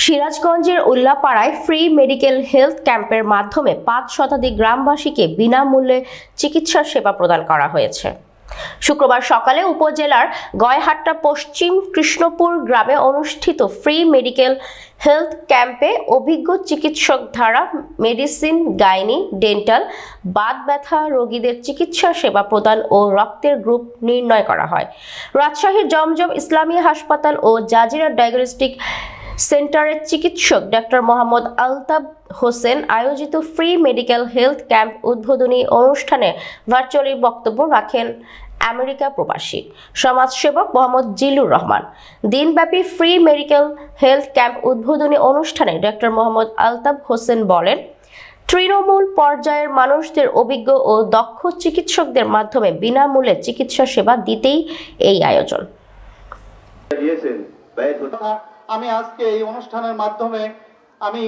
সিরাজগঞ্জের উল্লাপাড়ায় free medical health ক্যাম্পের মাধ্যমে ৫ শতাধিক গ্রামবাসীকে বিনামূল্যে চিকিৎসা সেবা প্রদান করা হয়েছে। শুক্রবার সকালে উপজেলার গয়হাট্টা পশ্চিম কৃষ্ণপুর গ্রামে অনুষ্ঠিত ফ্রি মেডিকেল হেলথ ক্যাম্পে অভিজ্ঞ চিকিৎসক দ্বারা মেডিসিন, গাইনি, ডেন্টাল, বাত ব্যথা রোগীদের চিকিৎসা সেবা প্রদান ও রক্তের গ্রুপ নির্ণয় করা হয়। রাজশাহীর জমজম ইসলামিয়া হাসপাতাল ও জাজিরা ডায়াগনস্টিক সেন্টারের চিকিৎসক ডক্টর মোহাম্মদ আলতাফ হোসেন আয়োজিত ফ্রি মেডিকেল হেলথ ক্যাম্প উদ্বোধনী অনুষ্ঠানে ভার্চুয়ালি বক্তব্য রাখেন আমেরিকা প্রবাসী সমাজসেবক মোহাম্মদ জিলুর রহমান। দিনব্যাপী ফ্রি মেডিকেল হেলথ ক্যাম্প উদ্বোধনী অনুষ্ঠানে ডক্টর মোহাম্মদ আলতাফ হোসেন বলেন, তৃণমূল পর্যায়ের মানুষদের অভিজ্ঞ ও দক্ষ চিকিৎসকদের মাধ্যমে বিনামূল্যে চিকিৎসা সেবা দিতেই এই আয়োজন। আমি আজকে এই অনুষ্ঠানের মাধ্যমে আমি